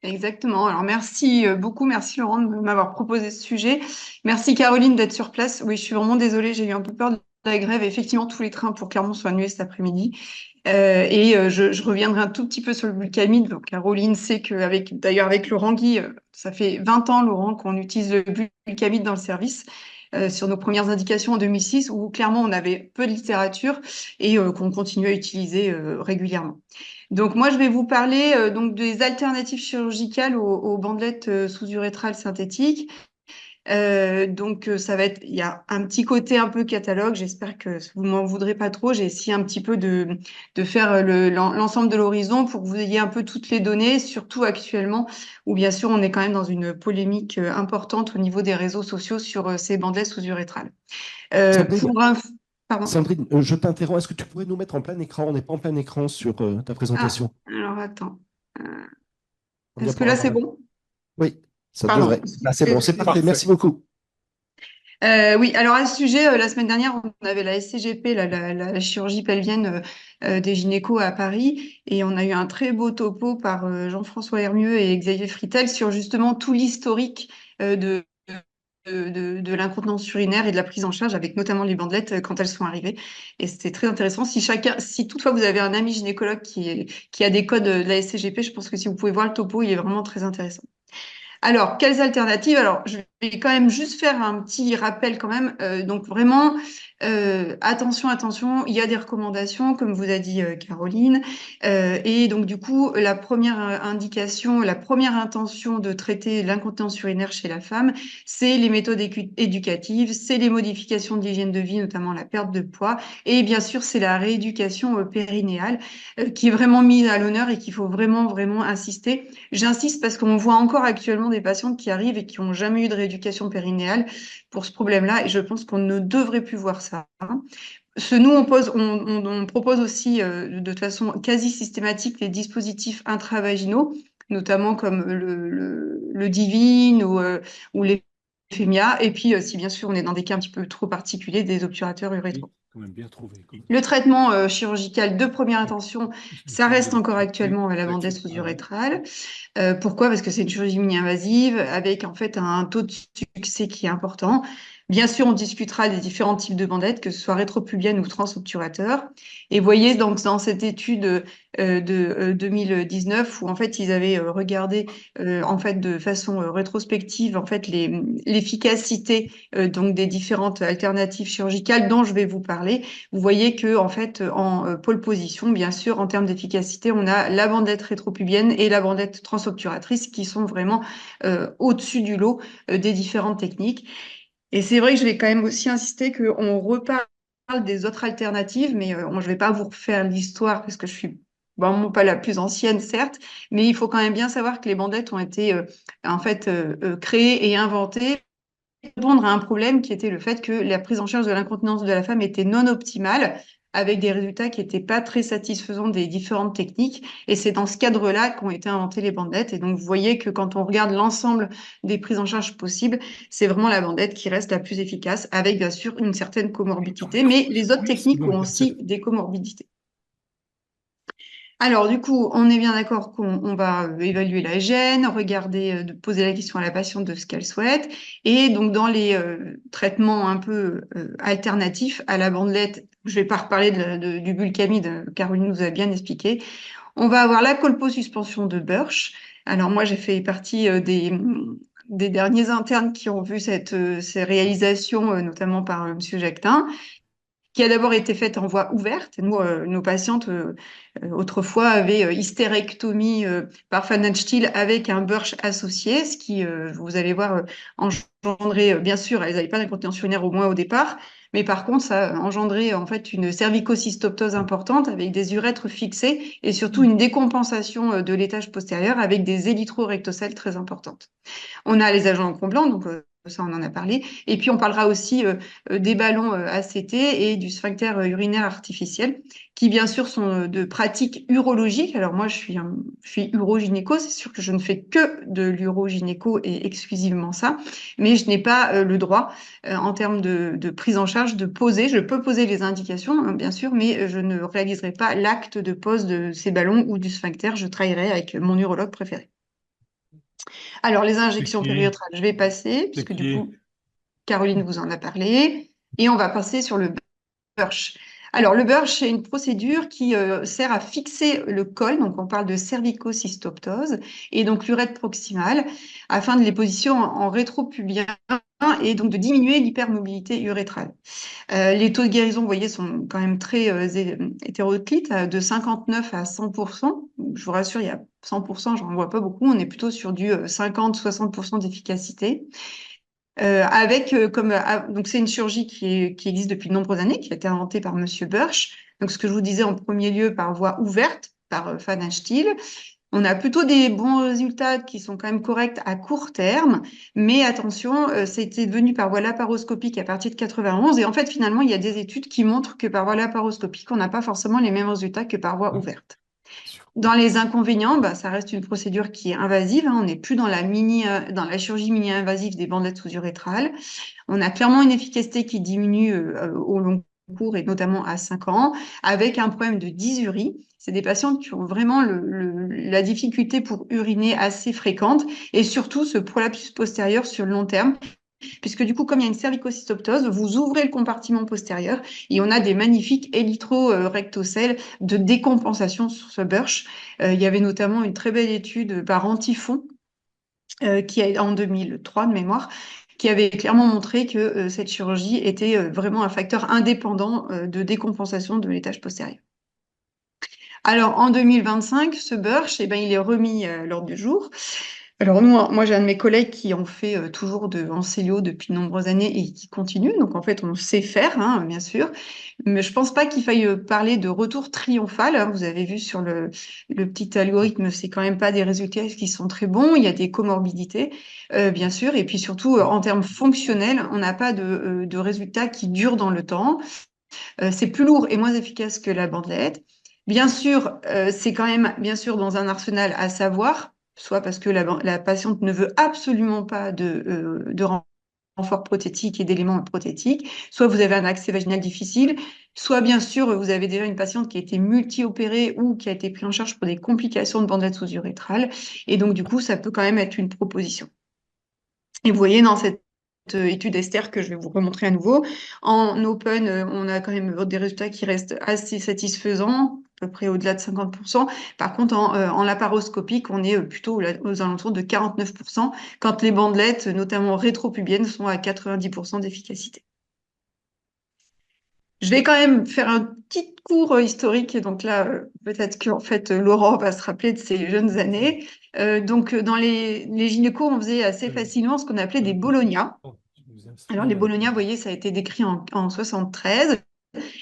Exactement. Alors merci beaucoup, merci Laurent de m'avoir proposé ce sujet. Merci Caroline d'être sur place. Oui, je suis vraiment désolée, j'ai eu un peu peur de la grève. Effectivement, tous les trains pour Clermont sont annulés cet après-midi. Je reviendrai un tout petit peu sur le Vulcamide. Donc, Caroline sait qu'avec, d'ailleurs avec Laurent Guy, ça fait 20 ans, Laurent, qu'on utilise le Vulcamide dans le service. Sur nos premières indications en 2006, où clairement on avait peu de littérature et qu'on continue à utiliser régulièrement. Donc moi, je vais vous parler donc des alternatives chirurgicales aux bandelettes sous-urétrales synthétiques. Ça va être, il y a un petit côté un peu catalogue. J'espère que vous m'en voudrez pas trop. J'ai essayé un petit peu de faire l'ensemble de l'horizon pour que vous ayez un peu toutes les données, surtout actuellement où bien sûr on est quand même dans une polémique importante au niveau des réseaux sociaux sur ces bandelettes sous-urétrales. Sandrine, Pour un, pardon. Sandrine, je t'interromps. Est-ce que tu pourrais nous mettre en plein écran? On n'est pas en plein écran sur ta Ah, présentation. alors attends. Euh, On vient Est-ce que pour là avoir c'est un... bon? Oui, ça Pardon. devrait. Là, c'est bon, c'est parfait. Parfait. Merci beaucoup. Oui, alors à ce sujet, la semaine dernière, on avait la SCGP, la chirurgie pelvienne des gynécos à Paris, et on a eu un très beau topo par Jean-François Hermieux et Xavier Fritel sur justement tout l'historique de l'incontinence urinaire et de la prise en charge, avec notamment les bandelettes quand elles sont arrivées. Et c'était très intéressant. Si toutefois vous avez un ami gynécologue qui a des codes de la SCGP, je pense que si vous pouvez voir le topo, il est vraiment très intéressant. Alors, quelles alternatives? Alors, je vais quand même juste faire un petit rappel quand même. Donc, vraiment, attention, attention, il y a des recommandations, comme vous a dit Caroline. Et donc, du coup, la première indication, la première intention de traiter l'incontinence urinaire chez la femme, c'est les méthodes éducatives, c'est les modifications d'hygiène de vie, notamment la perte de poids. Et bien sûr, c'est la rééducation périnéale qui est vraiment mise à l'honneur et qu'il faut vraiment, vraiment insister. J'insiste parce qu'on voit encore actuellement des patientes qui arrivent et qui n'ont jamais eu de rééducation périnéale pour ce problème-là, et je pense qu'on ne devrait plus voir ça. Nous, on propose aussi de toute façon quasi systématique des dispositifs intravaginaux, notamment comme le Divine ou les Femia, et puis si bien sûr on est dans des cas un petit peu trop particuliers, des obturateurs Oui, urétraux. quand même bien trouvé. Quand même. Le traitement chirurgical de première intention, Je me ça permets de reste vous encore couper. actuellement la Ne bandette t'inquiète pas. Hein. sous-urétrale. Pourquoi? Parce que c'est une chirurgie mini-invasive avec en fait un taux de succès qui est important. Bien sûr, on discutera des différents types de bandettes, que ce soit rétropubienne ou transobturateur. Et voyez donc dans cette étude de 2019 où en fait ils avaient regardé en fait de façon rétrospective en fait l'efficacité donc des différentes alternatives chirurgicales dont je vais vous parler. Vous voyez que en fait en pole position, bien sûr, en termes d'efficacité, on a la bandette rétropubienne et la bandette transobturatrice qui sont vraiment au-dessus du lot des différentes techniques. Et c'est vrai que je vais quand même aussi insister qu'on reparle des autres alternatives, mais je ne vais pas vous refaire l'histoire parce que je suis vraiment pas la plus ancienne, certes, mais il faut quand même bien savoir que les bandettes ont été en fait créées et inventées répondre à un problème qui était le fait que la prise en charge de l'incontinence de la femme était non optimale, avec des résultats qui n'étaient pas très satisfaisants des différentes techniques. Et c'est dans ce cadre-là qu'ont été inventées les bandelettes. Et donc, vous voyez que quand on regarde l'ensemble des prises en charge possibles, c'est vraiment la bandette qui reste la plus efficace, avec bien sûr une certaine comorbidité. Mais les autres Oui, c'est techniques bon, ont c'est aussi des comorbidités. Alors, du coup, on est bien d'accord qu'on va évaluer la gêne, regarder, de poser la question à la patiente de ce qu'elle souhaite. Et donc, dans les traitements un peu alternatifs à la bandelette, je vais pas reparler du Bulcamide, Caroline nous a bien expliqué. On va avoir la colposuspension de Birch. Alors, moi, j'ai fait partie des derniers internes qui ont vu ces réalisations, notamment par Monsieur Jactin, qui a d'abord été faite en voie ouverte. Nous, nos patientes, autrefois, avaient hystérectomie par Pfannenstiel avec un Birch associé, ce qui, vous allez voir, engendrait, bien sûr, elles n'avaient pas d'incontinence urinaire au moins au départ, mais par contre, ça engendrait en fait une cervicocystoptose importante avec des urètres fixés et surtout une décompensation de l'étage postérieur avec des élytro-rectocèles très importantes. On a les agents comblants, donc ça on en a parlé. Et puis on parlera aussi des ballons ACT et du sphincter urinaire artificiel, qui bien sûr sont de pratiques urologiques. Alors moi je suis urogynéco, c'est sûr que je ne fais que de l'urogynéco et exclusivement ça, mais je n'ai pas le droit en termes de prise en charge de poser. Je peux poser les indications, hein, bien sûr, mais je ne réaliserai pas l'acte de pose de ces ballons ou du sphincter. Je travaillerai avec mon urologue préféré. Alors, les C'est injections qui? périurétrales, je vais passer, C'est puisque du qui? coup, Caroline vous en a parlé. Et on va passer sur le Birch. Alors, le Birch, c'est une procédure qui sert à fixer le col, donc on parle de cervicocystoptose, et donc l'urètre proximal, afin de les positionner en rétropubien et donc de diminuer l'hypermobilité urétrale. Les taux de guérison, vous voyez, sont quand même très hétéroclites, de 59 à 100%. Je vous rassure, il y a 100%, j'en vois pas beaucoup. On est plutôt sur du 50-60% d'efficacité. Donc c'est une chirurgie qui existe depuis de nombreuses années, qui a été inventée par Monsieur Birch. Donc ce que je vous disais en premier lieu par voie ouverte, par Pfannenstiel. On a plutôt des bons résultats qui sont quand même corrects à court terme, mais attention, c'était devenu par voie laparoscopique à partir de 91. Et en fait, finalement, il y a des études qui montrent que par voie laparoscopique, on n'a pas forcément les mêmes résultats que par voie Oui, ouverte. bien sûr. Dans les inconvénients, bah, ça reste une procédure qui est invasive, hein. On n'est plus dans la chirurgie mini-invasive des bandelettes sous-urétrales. On a clairement une efficacité qui diminue au long cours et notamment à 5 ans, avec un problème de dysurie. C'est des patients qui ont vraiment la difficulté pour uriner assez fréquente et surtout ce prolapsus postérieur sur le long terme, puisque du coup, comme il y a une cervicocystoptose, vous ouvrez le compartiment postérieur et on a des magnifiques élytro-rectocèles de décompensation sur ce Birch. Il y avait notamment une très belle étude par Antifon qui est en 2003 de mémoire, qui avait clairement montré que cette chirurgie était vraiment un facteur indépendant de décompensation de l'étage postérieur. Alors en 2025, ce Birch, eh ben, il est remis à l'ordre du jour. Alors nous, moi j'ai un de mes collègues qui en fait toujours en célio depuis de nombreuses années et qui continue. Donc en fait, on sait faire, hein, bien sûr. Mais je pense pas qu'il faille parler de retour triomphal, hein. Vous avez vu sur le petit algorithme, c'est quand même pas des résultats qui sont très bons. Il y a des comorbidités, bien sûr. Et puis surtout, en termes fonctionnels, on n'a pas de résultats qui durent dans le temps. C'est plus lourd et moins efficace que la bandelette. Bien sûr, c'est quand même, bien sûr, dans un arsenal à savoir, soit parce que la patiente ne veut absolument pas de renfort prothétique et d'éléments prothétiques, soit vous avez un accès vaginal difficile, soit bien sûr, vous avez déjà une patiente qui a été multi-opérée ou qui a été prise en charge pour des complications de bandelette sous-urétrale. Et donc, du coup, ça peut quand même être une proposition. Et vous voyez dans cette étude Esther que je vais vous remontrer à nouveau, en open, on a quand même des résultats qui restent assez satisfaisants, à peu près au-delà de 50%. Par contre, en laparoscopique, on est plutôt aux alentours de 49%, quand les bandelettes, notamment rétropubiennes, sont à 90% d'efficacité. Je vais quand même faire un petit cours historique. Et donc là, peut-être qu'en fait, Laurent va se rappeler de ses jeunes années. Dans les gynécos, on faisait assez facilement ce qu'on appelait des Bologna. Je vous ai Alors, inscrit les Bologna, vous voyez, ça a été décrit en 73.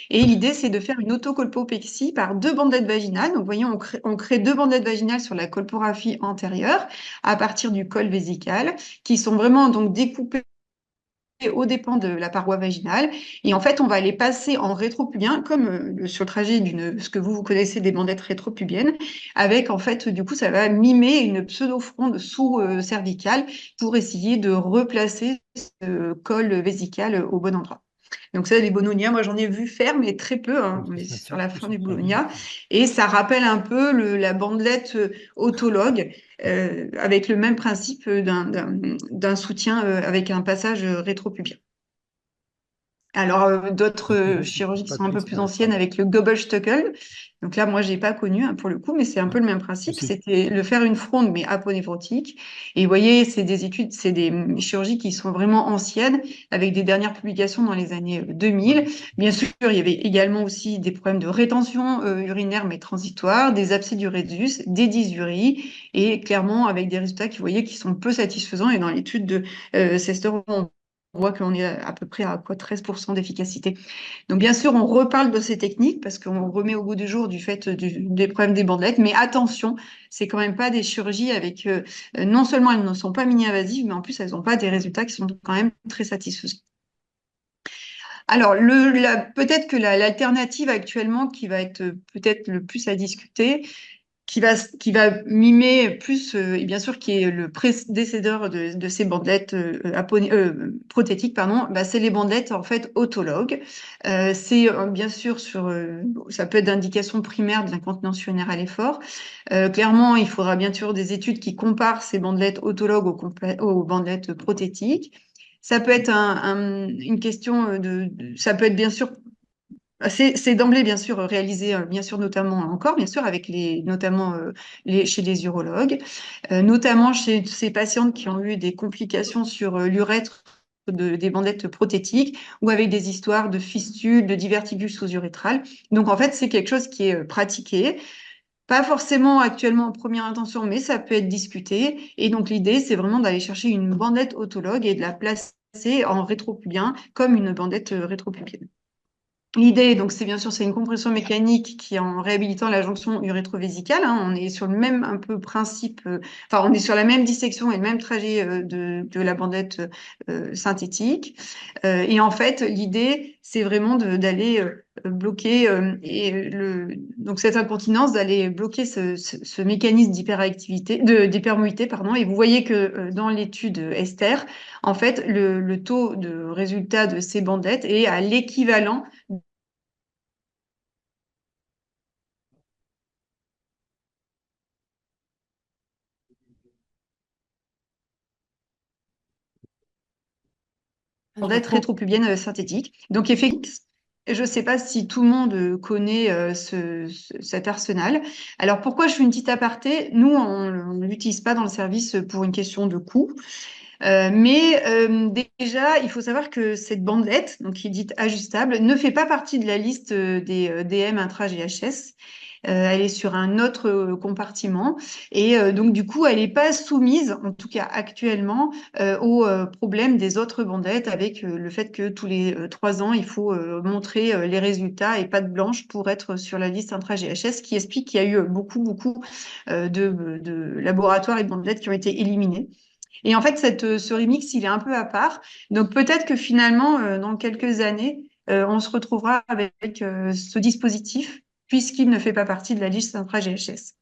Et l'idée, c'est de faire une autocolpopexie par deux bandelettes vaginales. Donc, vous voyez, on crée deux bandelettes vaginales sur la colpographie antérieure à partir du col vésical, qui sont vraiment donc découpées aux dépens de la paroi vaginale. Et en fait, on va les passer en rétropubien, comme sur le trajet ce que vous connaissez des bandettes rétropubiennes, avec en fait, du coup, ça va mimer une pseudo-fronde sous-cervicale pour essayer de replacer ce col vésical au bon endroit. Donc ça, les Bologna, moi j'en ai vu faire, mais très peu, hein. On est sur la fin du Bologna. Et ça rappelle un peu la bandelette autologue, avec le même principe d'un soutien avec un passage rétropubien. Alors, d'autres chirurgies qui sont un peu plus anciennes avec le Gobelstückel. Donc là, moi, je n'ai pas connu, hein, pour le coup, mais c'est un peu le même principe. Aussi. C'était le faire une fronde, mais aponévrotique. Et vous voyez, c'est des études, c'est des chirurgies qui sont vraiment anciennes, avec des dernières publications dans les années 2000. Bien sûr, il y avait également aussi des problèmes de rétention urinaire, mais transitoire, des abcès du rétus, des dysuries, et clairement avec des résultats qui, vous voyez, qui sont peu satisfaisants. Et dans l'étude de Sester, on voit qu'on est à peu près à quoi, 13% d'efficacité. Donc, bien sûr, on reparle de ces techniques parce qu'on remet au goût du jour du fait des problèmes des bandelettes. Mais attention, c'est quand même pas des chirurgies avec, non seulement elles ne sont pas mini-invasives, mais en plus, elles n'ont pas des résultats qui sont quand même très satisfaisants. Alors, peut-être que l'alternative actuellement qui va être peut-être le plus à discuter, qui va mimer plus, et bien sûr, qui est le prédécesseur de ces bandelettes prothétiques, pardon, bah, c'est les bandelettes en fait autologues. C'est bien sûr ça peut être d'indication primaire de l'incontinence urinaire à l'effort. Clairement, il faudra bien sûr des études qui comparent ces bandelettes autologues aux bandelettes prothétiques. Ça peut être une question ça peut être bien sûr c'est d'emblée, bien sûr, réalisé, bien sûr, notamment encore, bien sûr, notamment chez les urologues, notamment chez ces patientes qui ont eu des complications sur l'urètre des bandelettes prothétiques ou avec des histoires de fistules, de diverticules sous-urétrales. Donc, en fait, c'est quelque chose qui est pratiqué. Pas forcément actuellement en première intention, mais ça peut être discuté. Et donc, l'idée, c'est vraiment d'aller chercher une bandette autologue et de la placer en rétropubien comme une bandette rétropubienne. L'idée, donc, c'est bien sûr, c'est une compression mécanique qui, en réhabilitant la jonction urétrovésicale, hein, on est sur le même un peu principe, enfin, on est sur la même dissection et le même trajet de la bandette synthétique. Et en fait, l'idée, c'est vraiment d'aller bloquer donc cette incontinence, d'aller bloquer ce mécanisme d'hypermobilité, pardon. Et vous voyez que dans l'étude Esther, en fait, le taux de résultat de ces bandelettes est à l'équivalent d'être D'accord. rétropubienne synthétique. Donc, effectivement, je ne sais pas si tout le monde connaît cet arsenal. Alors, pourquoi je fais une petite aparté? Nous, on ne l'utilise pas dans le service pour une question de coût. Mais déjà, il faut savoir que cette bandelette, donc qui est dite ajustable, ne fait pas partie de la liste des DM intra-GHS. Elle est sur un autre compartiment et donc du coup, elle n'est pas soumise, en tout cas actuellement, aux problèmes des autres bandelettes avec le fait que tous les 3 ans, il faut montrer les résultats et patte blanche pour être sur la liste intra-GHS, qui explique qu'il y a eu beaucoup de laboratoires et de bandelettes qui ont été éliminés. Et en fait, ce remix, il est un peu à part. Donc peut-être que finalement, dans quelques années, on se retrouvera avec ce dispositif, puisqu'il ne fait pas partie de la liste intra-GHS.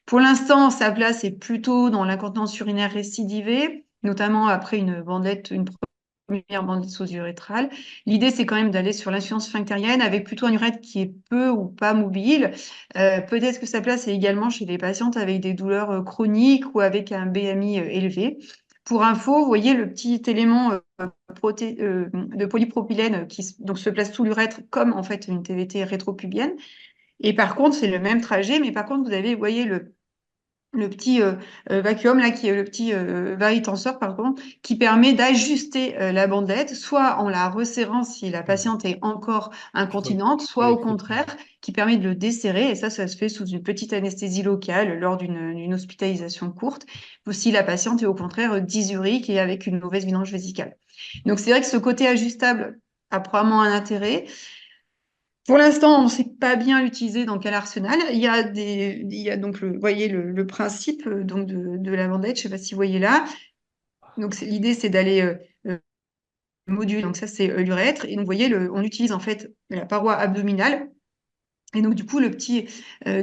Pour l'instant, sa place est plutôt dans l'incontinence urinaire récidivée, notamment après une première bandelette sous-urétrale. L'idée, c'est quand même d'aller sur l'insuffisance sphinctérienne avec plutôt un urètre qui est peu ou pas mobile. Peut-être que sa place est également chez les patientes avec des douleurs chroniques ou avec un BMI élevé. Pour info, vous voyez le petit élément de polypropylène qui donc, se place sous l'urètre comme en fait une TVT rétropubienne. Et par contre, c'est le même trajet, mais par contre, vous voyez le petit vacuum là qui est le petit varitenseur pardon qui permet d'ajuster la bandette soit en la resserrant si la patiente est encore Je vois incontinente soit au contraire qui permet de le desserrer et ça se fait sous une petite anesthésie locale lors d'une hospitalisation courte ou si la patiente est au contraire dysurique et avec une mauvaise vidange vésicale. Donc c'est vrai que ce côté ajustable a probablement un intérêt. Pour l'instant, on ne sait pas bien l'utiliser dans quel arsenal. Il y a donc, vous voyez le principe donc de la bandette. Je ne sais pas si vous voyez là. Donc, l'idée, c'est d'aller moduler. Donc, ça, c'est l'urètre. Et donc, vous voyez, on utilise en fait la paroi abdominale. Et donc, du coup, le petit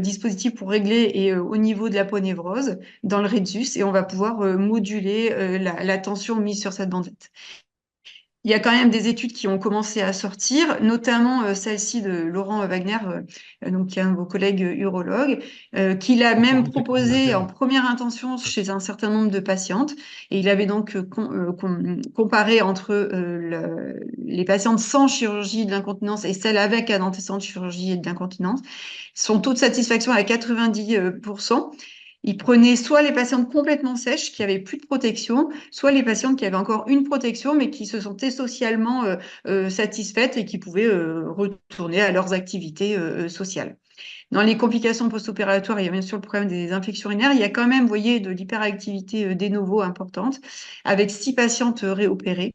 dispositif pour régler est au niveau de l'aponévrose, dans le rhésus, et on va pouvoir moduler la tension mise sur cette bandette. Il y a quand même des études qui ont commencé à sortir, notamment celle-ci de Laurent Wagner, donc qui est un de vos collègues urologues, qui l'a encore même un truc en proposé en interne. première intention chez un certain nombre de patientes. Et il avait donc comparé entre les patientes sans chirurgie de l'incontinence et celles avec un antécédent de chirurgie de l'incontinence. Son taux de satisfaction à 90%. Il prenait soit les patientes complètement sèches qui avaient plus de protection, soit les patientes qui avaient encore une protection mais qui se sentaient socialement satisfaites et qui pouvaient retourner à leurs activités sociales. Dans les complications post-opératoires, il y a bien sûr le problème des infections urinaires. Il y a quand même, vous voyez, de l'hyperactivité de novo importante, avec 6 patientes réopérées.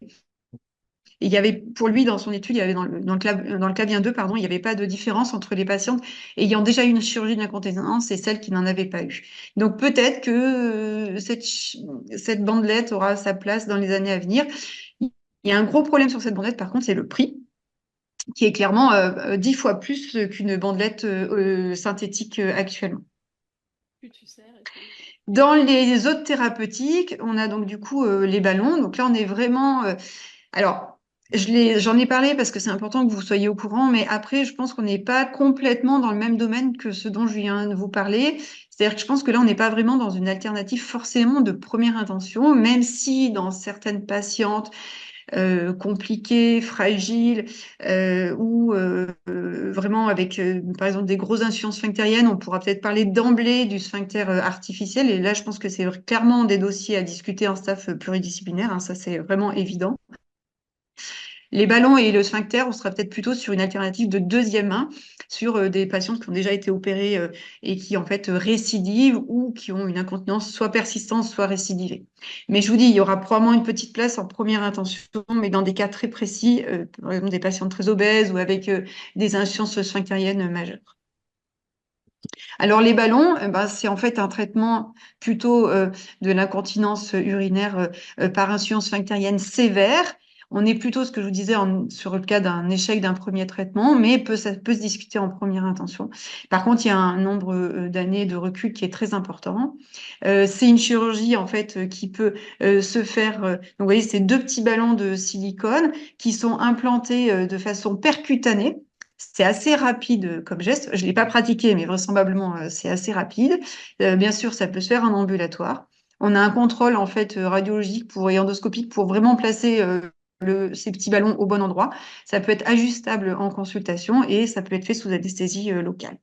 Et il y avait, pour lui, dans son étude, il y avait dans le clavien 2, pardon, il n'y avait pas de différence entre les patientes ayant déjà eu une chirurgie d'incontinence et celles qui n'en avaient pas eu. Donc peut-être que cette bandelette aura sa place dans les années à venir. Il y a un gros problème sur cette bandelette, par contre, c'est le prix, qui est clairement 10 fois plus qu'une bandelette synthétique actuellement. Que tu sers et tout. Dans les autres thérapeutiques, on a donc du coup les ballons. Donc là, on est vraiment. Alors, j'en ai parlé parce que c'est important que vous soyez au courant, mais après, je pense qu'on n'est pas complètement dans le même domaine que ce dont je viens de vous parler. C'est-à-dire que je pense que là, on n'est pas vraiment dans une alternative forcément de première intention, même si dans certaines patientes compliquées, fragiles, ou vraiment avec, par exemple, des grosses insuffisances sphinctériennes, on pourra peut-être parler d'emblée du sphincter artificiel. Et là, je pense que c'est clairement des dossiers à discuter en staff pluridisciplinaire, hein, ça c'est vraiment évident. Les ballons et le sphincter, on sera peut-être plutôt sur une alternative de deuxième main, sur des patients qui ont déjà été opérés et qui en fait récidivent ou qui ont une incontinence soit persistante, soit récidivée. Mais je vous dis, il y aura probablement une petite place en première intention, mais dans des cas très précis, par exemple des patients très obèses ou avec des insuffisances sphinctériennes majeures. Alors les ballons, ben, c'est en fait un traitement plutôt de l'incontinence urinaire par insuffisance sphinctérienne sévère. On est plutôt, ce que je vous disais, sur le cas d'un échec d'un premier traitement, mais ça peut se discuter en première intention. Par contre, il y a un nombre d'années de recul qui est très important. C'est une chirurgie en fait qui peut se faire. Donc, vous voyez, c'est deux petits ballons de silicone qui sont implantés de façon percutanée. C'est assez rapide comme geste. Je ne l'ai pas pratiqué, mais vraisemblablement, c'est assez rapide. Bien sûr, ça peut se faire en ambulatoire. On a un contrôle en fait radiologique et endoscopique pour vraiment placer ces petits ballons au bon endroit. Ça peut être ajustable en consultation et ça peut être fait sous anesthésie locale.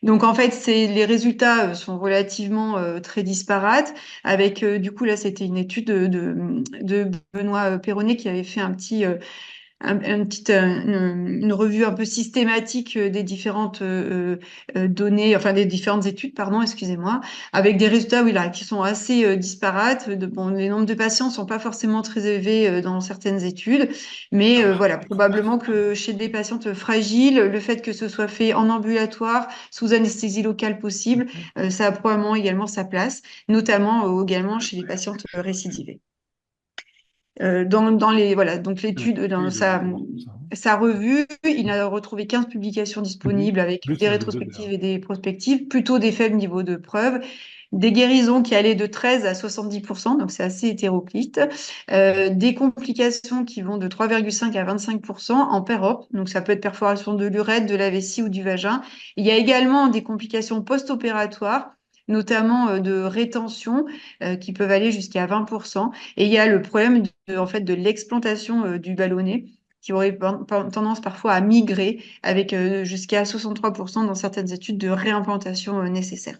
Donc en fait, les résultats sont relativement très disparates. Avec du coup là, c'était une étude de Benoît Perronnet qui avait fait une revue un peu systématique des différentes données, enfin des différentes études, pardon, excusez-moi, avec des résultats oui, là, qui sont assez disparates. Bon, les nombres de patients sont pas forcément très élevés dans certaines études, mais voilà, probablement que chez des patientes fragiles, le fait que ce soit fait en ambulatoire, sous anesthésie locale possible, ça a probablement également sa place, notamment également chez les patientes récidivées. Voilà, donc l'étude, dans sa revue, il a retrouvé 15 publications disponibles avec Plus des ça, je veux rétrospectives bien. et des prospectives, plutôt des faibles niveaux de preuve, des guérisons qui allaient de 13 à 70%, donc c'est assez hétéroclite, des complications qui vont de 3,5 à 25% en PEROP, donc ça peut être perforation de l'urètre, de la vessie ou du vagin. Il y a également des complications post-opératoires, notamment de rétention, qui peuvent aller jusqu'à 20%. Et il y a le problème en fait, de l'explantation du ballonnet qui aurait tendance parfois à migrer avec jusqu'à 63% dans certaines études de réimplantation nécessaire.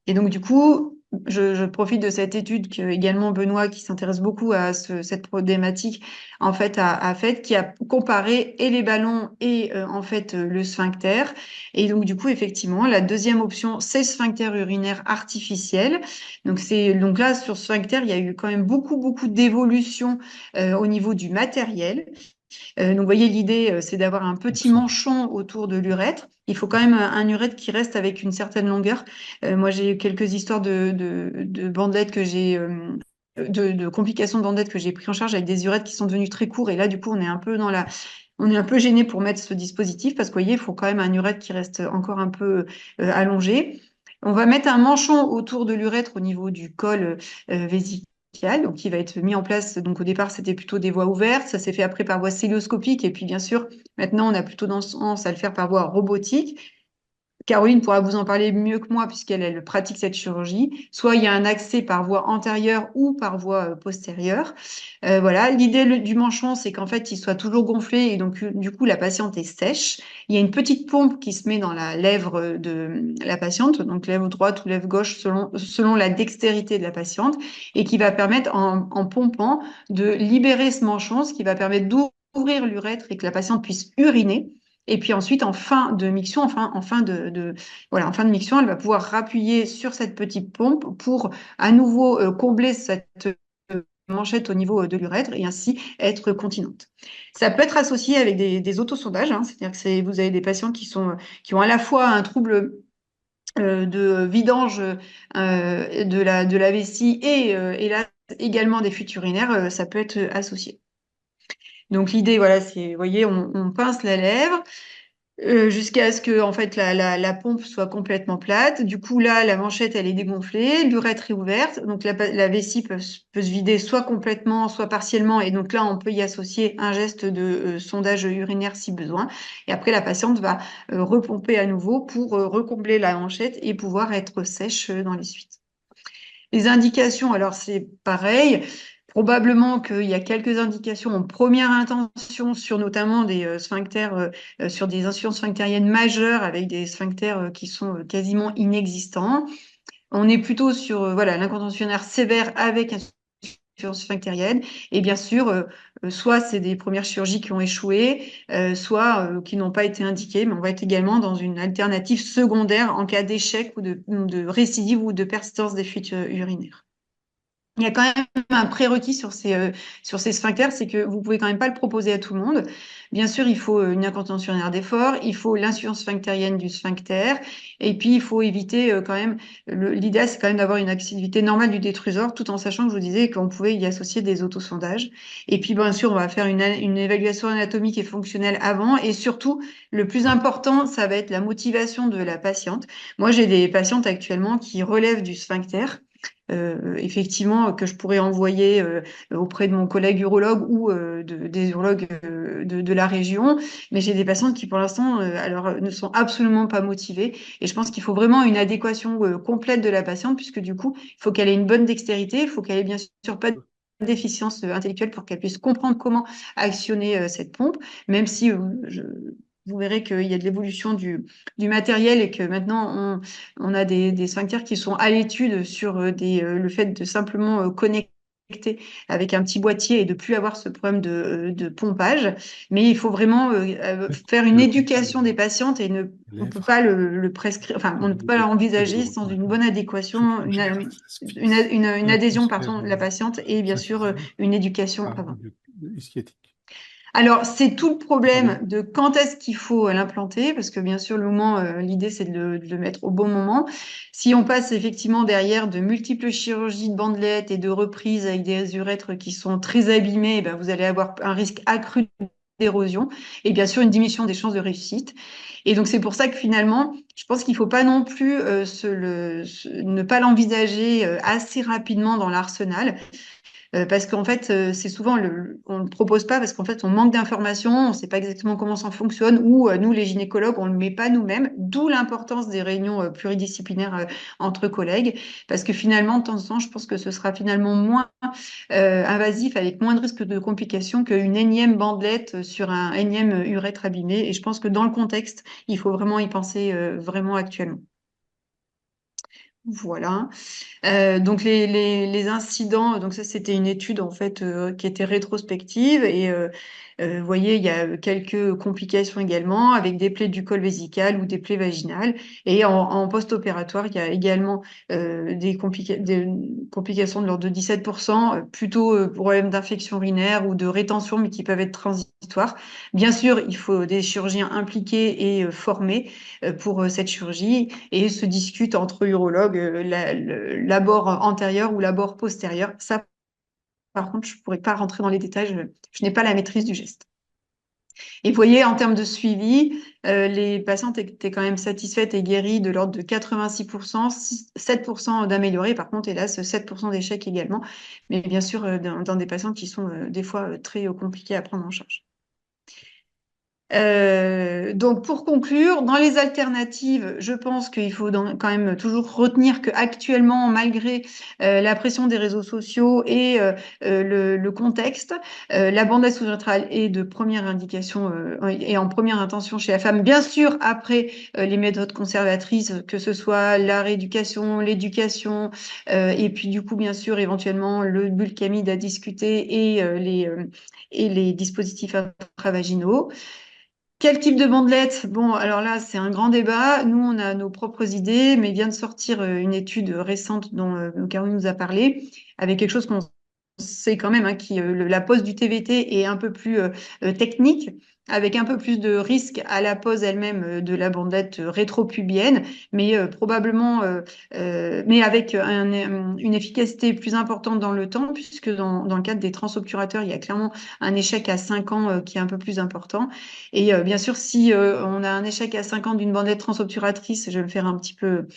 Et donc, du coup, je profite de cette étude que également Benoît, qui s'intéresse beaucoup à cette problématique, en fait, a faite, qui a comparé et les ballons et en fait le sphincter. Et donc, du coup, effectivement, la deuxième option, c'est le sphincter urinaire artificiel. Donc là, sur sphincter, il y a eu quand même beaucoup d'évolution au niveau du matériel. Donc, vous voyez, l'idée, c'est d'avoir un petit manchon autour de l'urètre. Il faut quand même un urètre qui reste avec une certaine longueur. Moi, j'ai eu quelques histoires de bandelettes que j'ai, de complications de bandelettes que j'ai pris en charge avec des urètres qui sont devenus très courts. Et là, du coup, on est un peu gêné pour mettre ce dispositif parce que, vous voyez, il faut quand même un urètre qui reste encore un peu allongé. On va mettre un manchon autour de l'urètre au niveau du col vésical, donc qui va être mis en place. Donc au départ, c'était plutôt des voies ouvertes. Ça s'est fait après par voie célioscopique. Et puis bien sûr, maintenant, on a plutôt tendance à le faire par voie robotique. Caroline pourra vous en parler mieux que moi puisqu'elle pratique cette chirurgie. Soit il y a un accès par voie antérieure ou par voie postérieure. Voilà, l'idée du manchon, c'est qu'en fait, il soit toujours gonflé et donc du coup, la patiente est sèche. Il y a une petite pompe qui se met dans la lèvre de la patiente, donc lèvre droite ou lèvre gauche selon la dextérité de la patiente, et qui va permettre en pompant de libérer ce manchon, ce qui va permettre d'ouvrir l'urètre et que la patiente puisse uriner. Et puis ensuite, en fin de miction, voilà, en fin de miction, elle va pouvoir rappuyer sur cette petite pompe pour à nouveau combler cette manchette au niveau de l'urètre et ainsi être continente. Ça peut être associé avec des autosondages, hein, c'est-à-dire que vous avez des patients qui ont à la fois un trouble de vidange de la vessie et là également des fuites urinaires, ça peut être associé. Donc l'idée, voilà, c'est, vous voyez, on pince la lèvre. Jusqu'à ce que en fait la pompe soit complètement plate. Du coup là, la manchette elle est dégonflée, l'urètre réouverte, donc la vessie peut se vider soit complètement, soit partiellement, et donc là on peut y associer un geste de sondage urinaire si besoin. Et après la patiente va repomper à nouveau pour recombler la manchette et pouvoir être sèche dans les suites. Les indications, alors c'est pareil. Probablement qu'il y a quelques indications en première intention sur notamment des sphincters, sur des insuffisances sphinctériennes majeures avec des sphincters qui sont quasiment inexistants. On est plutôt sur voilà, l'incontinence urinaire sévère avec insuffisance sphinctérienne. Et bien sûr, soit c'est des premières chirurgies qui ont échoué, soit qui n'ont pas été indiquées, mais on va être également dans une alternative secondaire en cas d'échec ou de récidive ou de persistance des fuites urinaires. Il y a quand même un prérequis sur ces sphincters, c'est que vous pouvez quand même pas le proposer à tout le monde. Bien sûr, il faut une incontinence urinaire d'effort, il faut l'insuffisance sphinctérienne du sphincter, et puis il faut éviter quand même, l'idée c'est quand même d'avoir une activité normale du détrusor, tout en sachant que je vous disais qu'on pouvait y associer des autosondages. Et puis bien sûr, on va faire une évaluation anatomique et fonctionnelle avant, et surtout, le plus important, ça va être la motivation de la patiente. Moi, j'ai des patientes actuellement qui relèvent du sphincter, effectivement, que je pourrais envoyer auprès de mon collègue urologue ou des urologues de la région. Mais j'ai des patientes qui, pour l'instant, alors, ne sont absolument pas motivées. Et je pense qu'il faut vraiment une adéquation complète de la patiente, puisque du coup, il faut qu'elle ait une bonne dextérité, il faut qu'elle ait bien sûr pas de déficience intellectuelle pour qu'elle puisse comprendre comment actionner cette pompe, même si vous verrez qu'il y a de l'évolution du matériel et que maintenant on a des sphincters qui sont à l'étude sur le fait de simplement connecter avec un petit boîtier et de plus avoir ce problème de pompage. Mais il faut vraiment faire une Le pompage éducation des patientes et des on peut lèvres, pas le prescrire, enfin, on ne peut pas l'envisager sans une bonne truc adéquation, hyper une adhésion, l'atmosphère, pardon, de la patiente et bien ça sûr suffit. une éducation Ah, avant. sciatique. Alors, c'est tout le problème Pardon. de quand est-ce qu'il faut l'implanter, parce que bien sûr, le moment, l'idée, c'est de le mettre au bon moment. Si on passe effectivement derrière de multiples chirurgies de bandelettes et de reprises avec des urètres qui sont très abîmés, eh ben, vous allez avoir un risque accru d'érosion et bien sûr une diminution des chances de réussite. Et donc, c'est pour ça que finalement, je pense qu'il ne faut pas non plus ne pas l'envisager assez rapidement dans l'arsenal. Parce qu'en fait, c'est souvent on ne le propose pas parce qu'en fait, on manque d'informations, on ne sait pas exactement comment ça fonctionne, ou nous, les gynécologues, on ne le met pas nous-mêmes, d'où l'importance des réunions pluridisciplinaires entre collègues, parce que finalement, de temps en temps, je pense que ce sera finalement moins invasif, avec moins de risques de complications qu'une énième bandelette sur un énième urètre abîmé. Et je pense que dans le contexte, il faut vraiment y penser vraiment actuellement. Voilà. Donc les incidents, donc ça c'était une étude en fait qui était rétrospective et vous voyez il y a quelques complications également avec des plaies du col vésical ou des plaies vaginales et en post-opératoire il y a également des complications de l'ordre de 17%, plutôt problèmes d'infection urinaire ou de rétention mais qui peuvent être transitoires. Bien sûr il faut des chirurgiens impliqués et formés pour cette chirurgie et se discute entre urologues l'abord antérieur ou l'abord postérieur. Ça, par contre, je ne pourrais pas rentrer dans les détails, je n'ai pas la maîtrise du geste. Et vous voyez, en termes de suivi, les patientes étaient quand même satisfaites et guéries de l'ordre de 86%, 7% d'améliorés, par contre, hélas, 7% d'échecs également, mais bien sûr, dans des patients qui sont des fois très compliqués à prendre en charge. Donc pour conclure, dans les alternatives, je pense qu'il faut quand même toujours retenir que actuellement, malgré la pression des réseaux sociaux et le contexte, la bande sous-rétrale est de première indication et en première intention chez la femme. Bien sûr, après les méthodes conservatrices, que ce soit la rééducation, l'éducation, et puis du coup, bien sûr, éventuellement le bulkamide à discuter et les dispositifs intravaginaux. Quel type de bandelette? Bon, alors là, c'est un grand débat. Nous, on a nos propres idées, mais vient de sortir une étude récente dont Caroline nous a parlé, avec quelque chose qu'on sait quand même, hein, la pose du TVT est un peu plus technique. avec un peu plus de risque à la pose elle-même de la bandelette rétropubienne, mais probablement, mais avec une efficacité plus importante dans le temps, puisque dans le cadre des transobturateurs, il y a clairement un échec à 5 ans qui est un peu plus important. Et bien sûr, si on a un échec à 5 ans d'une bandelette transobturatrice, je vais me faire un petit peu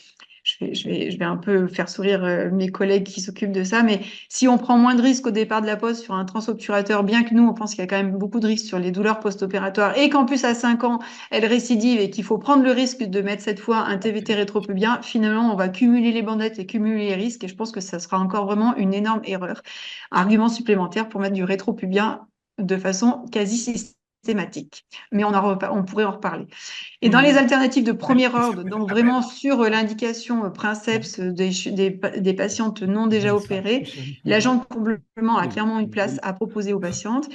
je vais un peu faire sourire mes collègues qui s'occupent de ça, mais si on prend moins de risques au départ de la pose sur un transobturateur, bien que nous, on pense qu'il y a quand même beaucoup de risques sur les douleurs post-opératoires et qu'en plus à 5 ans, elle récidive et qu'il faut prendre le risque de mettre cette fois un TVT rétropubien, finalement, on va cumuler les bandettes et cumuler les risques et je pense que ça sera encore vraiment une énorme erreur. Argument supplémentaire pour mettre du rétropubien de façon quasi systématique. Mais on pourrait en reparler. Et dans les alternatives de premier ordre, donc vraiment sur l'indication princeps des patientes non déjà opérées, l'agent de comblement a clairement une place à proposer aux patientes.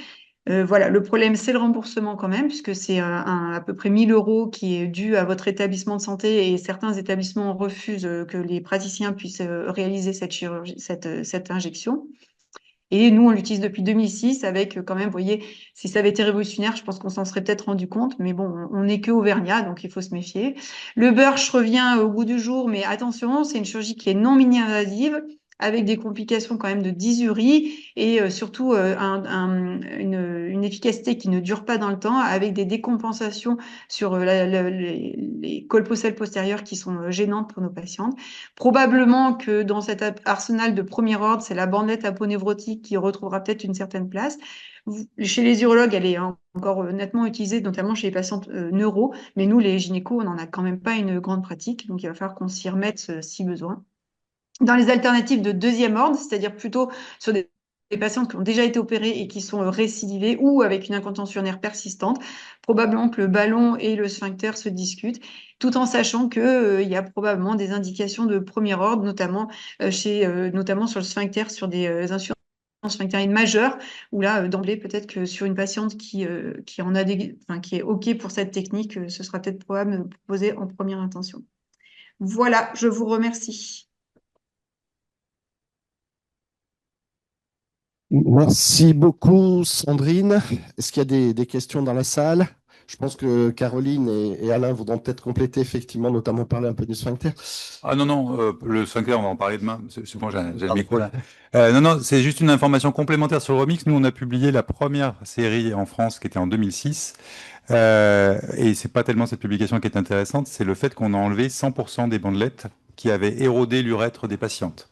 Voilà, le problème, c'est le remboursement quand même, puisque c'est à peu près 1 000 euros qui est dû à votre établissement de santé et certains établissements refusent que les praticiens puissent réaliser cette chirurgie, cette injection. Et nous, on l'utilise depuis 2006 avec quand même, vous voyez, si ça avait été révolutionnaire, je pense qu'on s'en serait peut-être rendu compte, mais bon, on n'est que Auvergnat, donc il faut se méfier. Le Birch revient au goût du jour, mais attention, c'est une chirurgie qui est non mini-invasive, avec des complications quand même de dysurie et surtout une efficacité qui ne dure pas dans le temps, avec des décompensations sur les colpocelles postérieures qui sont gênantes pour nos patientes. Probablement que dans cet arsenal de premier ordre, c'est la bandelette aponévrotique qui retrouvera peut-être une certaine place. Chez les urologues, elle est encore nettement utilisée, notamment chez les patientes neuro, mais nous, les gynécos, on n'en a quand même pas une grande pratique, donc il va falloir qu'on s'y remette si besoin. Dans les alternatives de deuxième ordre, c'est-à-dire plutôt sur des patientes qui ont déjà été opérées et qui sont récidivées ou avec une incontinence urinaire persistante, probablement que le ballon et le sphincter se discutent, tout en sachant que il y a probablement des indications de premier ordre, notamment notamment sur le sphincter, sur des insuffisances sphinctériennes majeures, où là, d'emblée, peut-être que sur une patiente qui en a qui est OK pour cette technique, ce sera peut-être probable de proposer en première intention. Voilà, je vous remercie. Merci beaucoup, Sandrine. Est-ce qu'il y a des questions dans la salle? Je pense que Caroline et Alain voudront peut-être compléter, effectivement, notamment parler un peu du sphincter. Ah non, non, le sphincter, on va en parler demain. C'est bon, j'ai le micro là. Non, non, c'est juste une information complémentaire sur le remix. Nous, on a publié la première série en France qui était en 2006. Et c'est pas tellement cette publication qui est intéressante, c'est le fait qu'on a enlevé 100% des bandelettes qui avaient érodé l'urètre des patientes.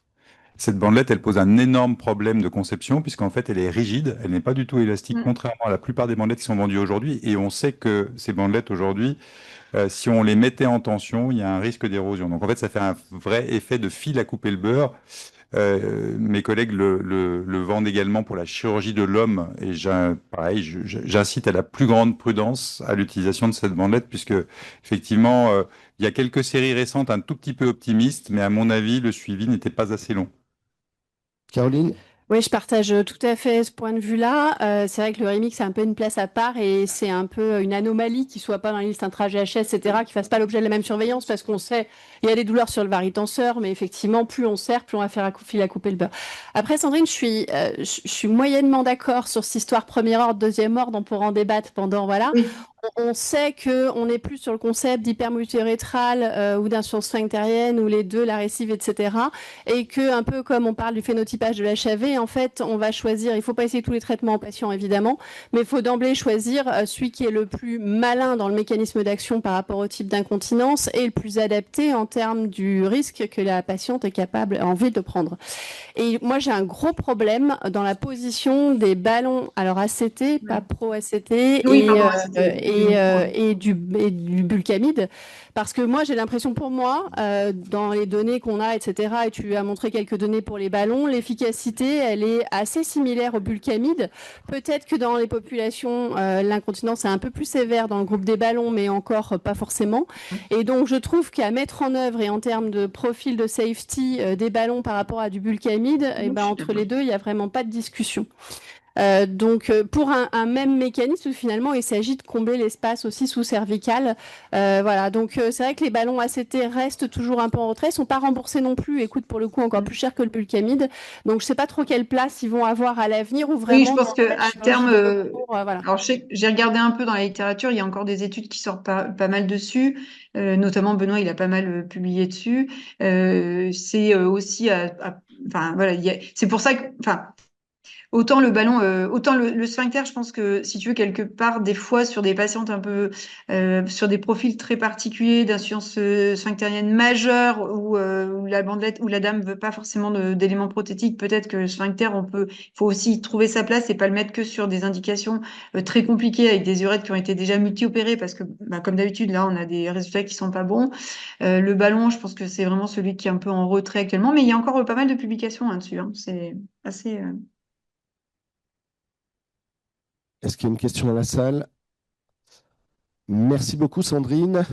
Cette bandelette, elle pose un énorme problème de conception puisqu'en fait, elle est rigide, elle n'est pas du tout élastique, contrairement à la plupart des bandelettes qui sont vendues aujourd'hui. Et on sait que ces bandelettes aujourd'hui, si on les mettait en tension, il y a un risque d'érosion. Donc en fait, ça fait un vrai effet de fil à couper le beurre. Mes collègues le vendent également pour la chirurgie de l'homme et pareil, j'incite à la plus grande prudence à l'utilisation de cette bandelette puisque effectivement, il y a quelques séries récentes un tout petit peu optimistes, mais à mon avis, le suivi n'était pas assez long. Caroline? Oui, je partage tout à fait ce point de vue-là. C'est vrai que le remix a un peu une place à part et c'est un peu une anomalie qu'il soit pas dans la liste intra-GHS, etc., qui fasse pas l'objet de la même surveillance parce qu'on sait, il y a des douleurs sur le varitenseur, mais effectivement, plus on serre, plus on va faire fil à couper le beurre. Après, Sandrine, je suis moyennement d'accord sur cette histoire premier ordre, deuxième ordre, on pourra en débattre pendant, voilà. Oui. On sait qu'on n'est plus sur le concept d'hypermobilité urétrale ou d'insuffisance sphinctérienne ou les deux, la récive, etc. Et que, un peu comme on parle du phénotypage de l'HAV, en fait, on va choisir, il ne faut pas essayer tous les traitements en patient, évidemment, mais il faut d'emblée choisir celui qui est le plus malin dans le mécanisme d'action par rapport au type d'incontinence et le plus adapté en termes du risque que la patiente est capable, a envie de prendre. Et moi, j'ai un gros problème dans la position des ballons, alors ACT, pas pro-ACT, Oui, pardon, ACT. et du bulkamide. Parce que moi, j'ai l'impression pour moi, dans les données qu'on a, etc., et tu as montré quelques données pour les ballons, l'efficacité, elle est assez similaire au bulkamide. Peut-être que dans les populations, l'incontinence est un peu plus sévère dans le groupe des ballons, mais encore pas forcément. Et donc, je trouve qu'à mettre en œuvre et en termes de profil de safety des ballons par rapport à du bulkamide, et ben, entre les deux, il n'y a vraiment pas de discussion. Pour un même mécanisme, finalement, il s'agit de combler l'espace aussi sous-cervical. Voilà, donc c'est vrai que les ballons ACT restent toujours un peu en retrait, ils ne sont pas remboursés non plus, et coûtent pour le coup encore plus cher que le Bulkamid. Donc je ne sais pas trop quelle place ils vont avoir à l'avenir ou Oui, je vraiment pense dans que la à chirurgie terme, de recours. Voilà. alors j'ai regardé un peu dans la littérature, il y a encore des études qui sortent pas mal dessus, notamment Benoît, il a pas mal publié dessus. C'est aussi, enfin voilà, c'est pour ça que, enfin, autant le ballon, autant le sphincter, je pense que si tu veux quelque part, des fois sur des patientes un peu, sur des profils très particuliers d'insuffisance sphinctérienne majeure où la bandelette, où la dame veut pas forcément d'éléments prothétiques, peut-être que le sphincter, il faut aussi trouver sa place et pas le mettre que sur des indications très compliquées avec des urètres qui ont été déjà multi-opérés parce que, bah, comme d'habitude, là, on a des résultats qui sont pas bons. Le ballon, je pense que c'est vraiment celui qui est un peu en retrait actuellement, mais il y a encore pas mal de publications là-dessus, hein. C'est assez. Est-ce qu'il y a une question dans la salle? Merci beaucoup, Sandrine.